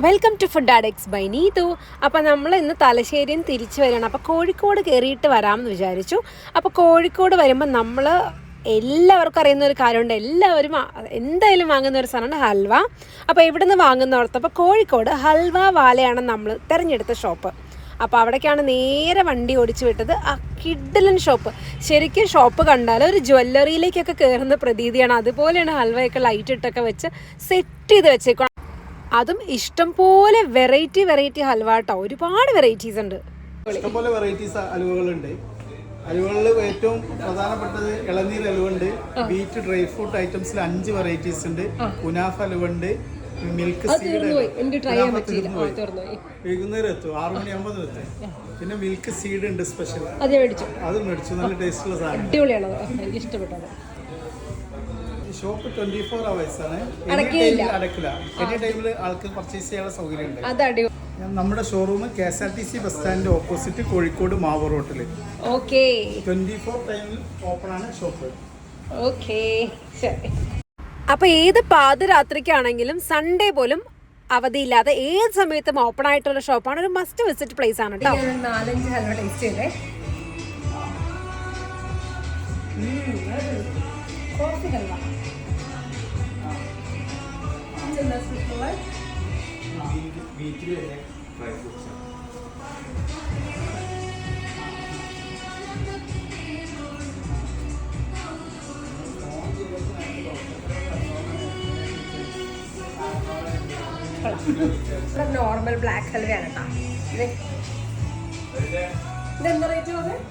Welcome to food addicts by Neethu. അപ്പോൾ നമ്മൾ ഇന്ന് തലശ്ശേരിയിൽ നിന്ന് തിരിച്ചു വരികയാണ്. അപ്പോൾ കോഴിക്കോട് കയറിയിട്ട് വരാമെന്ന് വിചാരിച്ചു. അപ്പോൾ കോഴിക്കോട് വരുമ്പോൾ നമ്മൾ എല്ലാവർക്കും അറിയുന്ന ഒരു കാര്യമുണ്ട്, എല്ലാവരും എന്തായാലും വാങ്ങുന്ന ഒരു സാധനമാണ് ഹൽവ. അപ്പോൾ എവിടെ നിന്ന് വാങ്ങുന്നോർത്ത് അപ്പോൾ കോഴിക്കോട് ഹൽവ വാലയാണ് നമ്മൾ തിരഞ്ഞെടുത്ത ഷോപ്പ്. അപ്പോൾ അവിടേക്കാണ് നേരെ വണ്ടി ഓടിച്ചു വിട്ടത്. ആ കിഡിലൻ ഷോപ്പ്, ശരിക്കും ഷോപ്പ് കണ്ടാൽ ഒരു ജ്വല്ലറിയിലേക്കൊക്കെ കയറുന്ന പ്രതീതിയാണ്. അതുപോലെയാണ് ഹൽവയൊക്കെ ലൈറ്റ് ഇട്ടൊക്കെ വെച്ച് സെറ്റ് ചെയ്ത് വെച്ചേക്കണം. അതും ഇഷ്ടംപോലെ വെറൈറ്റി ഹൽവ കേട്ടോ, ഒരുപാട് വെറൈറ്റീസ് ഉണ്ട്. ഇഷ്ടംപോലെ വെറൈറ്റീസ് ഹലുവകളുണ്ട്. ഹലുവകളിൽ ഏറ്റവും പ്രധാനപ്പെട്ടത് ഇളനീർ ഹലുവുണ്ട്, ബീറ്റ് ഡ്രൈ ഫ്രൂട്ട് ഐറ്റംസിൽ 5 വെറൈറ്റീസ് ഉണ്ട്. കുനാഫ ഹലുവുണ്ട്, മിൽക്ക് സീഡ് വൈകുന്നേരം എത്തും 6 മണിയാകുമ്പോൾ എത്തും. പിന്നെ മിൽക്ക് സീഡ് ഉണ്ട് സ്പെഷ്യൽ, അത് മേടിച്ചു. നല്ല ടേസ്റ്റുള്ള സാധനം. ഷോപ്പ് 24 hours ആണ്, അടക്കില്ല. എനി ടൈമിൽ ആൾക്ക് പർച്ചേസ് ചെയ്യാനുള്ള സൗകര്യം ഉണ്ട്. നമ്മുടെ ഷോറൂം KSRTC ബസ് സ്റ്റാൻഡിന്റെ ഓപ്പോസിറ്റ് കോഴിക്കോട് മാവ് റോട്ടിൽ. 24 ടൈമിൽ ഓപ്പൺ ആണ് ഷോപ്പ്. അപ്പൊ ഏത് പാതിരാത്രിക്കാണെങ്കിലും സൺഡേ പോലും അവധിയില്ലാതെ ഏത് സമയത്തും ഓപ്പൺ ആയിട്ടുള്ള ഷോപ്പാണ്. ഒരു മസ്റ്റ് വിസിറ്റ് പ്ലേസ് ആണ് കേട്ടോ. 4-5 ഹൽവ ടേസ്റ്റ് ചെയ്തേ. കോഫി ഹൽവ നോർമൽ ബ്ലാക്ക് ഹൽവയാണ് കേട്ടോ. ഇതെന്താ റേറ്റ് പറഞ്ഞത്?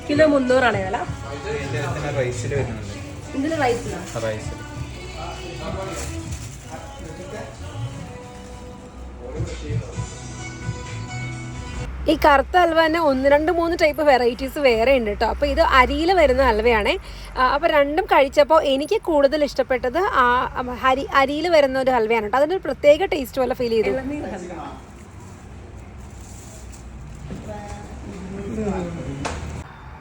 കിലോ 300 ആണ് വില. ഇതിന് റൈസ് ഈ കറുത്ത ഹൽവ തന്നെ 1-2-3 ടൈപ്പ് വെറൈറ്റീസ് വേറെ ഉണ്ട് കേട്ടോ. അപ്പോൾ ഇത് അരിയിൽ വരുന്ന ഹൽവയാണ്. അപ്പോൾ രണ്ടും കഴിച്ചപ്പോൾ എനിക്ക് കൂടുതൽ ഇഷ്ടപ്പെട്ടത് അരിയിൽ വരുന്ന ഒരു ഹൽവയാണ് കേട്ടോ. അതിനൊരു പ്രത്യേക ടേസ്റ്റ് പോലെ ഫീൽ ചെയ്തു.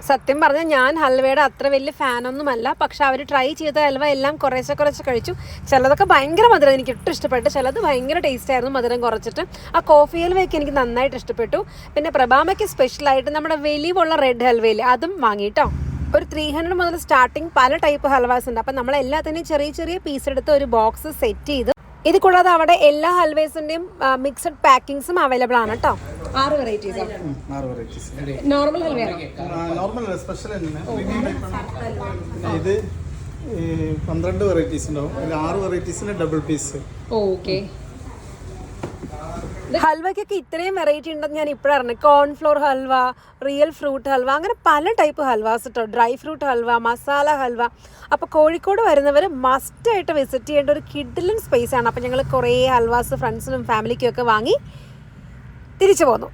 സത്യം പറഞ്ഞാൽ ഞാൻ ഹൽവയുടെ അത്ര വലിയ ഫാനൊന്നുമല്ല, പക്ഷെ അവർ ട്രൈ ചെയ്ത ഹൽവ എല്ലാം കുറേശ്ശെ കഴിച്ചു. ചിലതൊക്കെ ഭയങ്കര മധുരം എനിക്ക് ഒട്ടും ഇഷ്ടപ്പെട്ടു, ചിലത് ഭയങ്കര ടേസ്റ്റ് ആയിരുന്നു മധുരം കുറച്ചിട്ട്. ആ കോഫി ഹൽവയൊക്കെ എനിക്ക് നന്നായിട്ട് ഇഷ്ടപ്പെട്ടു. പിന്നെ പ്രഭാമയ്ക്ക് സ്പെഷ്യലായിട്ട് നമ്മുടെ വലിയുള്ള റെഡ് ഹൽവയില്ലേ, അതും വാങ്ങിയിട്ടോ. ഒരു 300 മുതൽ സ്റ്റാർട്ടിങ് പല ടൈപ്പ് ഹൽവാസ് ഉണ്ട്. അപ്പം നമ്മൾ എല്ലാത്തിനെയും ചെറിയ പീസ് എടുത്ത് ഒരു ബോക്സ് സെറ്റ് ചെയ്ത്, ഇത് കൂടാതെ അവിടെ എല്ലാ ഹൽവേസിൻ്റെയും മിക്സഡ് പാക്കിങ്സും അവൈലബിൾ ആണ് കേട്ടോ. 6 വെറൈറ്റീസ്. നോർമൽ നോർമൽ സ്പെഷ്യൽ ഇത് 12 വെറൈറ്റീസ് ഉണ്ടാവും. 6 വെറൈറ്റീസിന് ഡബിൾ പീസ്. ഹൽവയ്ക്കൊക്കെ ഇത്രയും വെറൈറ്റി ഉണ്ടെന്ന് ഞാൻ ഇപ്പോഴാണ്. Cornflour halwa, real fruit halwa, അങ്ങനെ പല ടൈപ്പ് ഹൽവാസ് കേട്ടോ. Dry fruit halwa, masala halwa. അപ്പോൾ കോഴിക്കോട് വരുന്നവർ മസ്റ്റായിട്ട് വിസിറ്റ് ചെയ്യേണ്ട ഒരു കിഡിലൻ സ്പേസ് ആണ്. അപ്പോൾ ഞങ്ങൾ കുറേ ഹൽവാസ് ഫ്രണ്ട്സിനും ഫാമിലിക്കും ഒക്കെ വാങ്ങി തിരിച്ചു പോന്നു.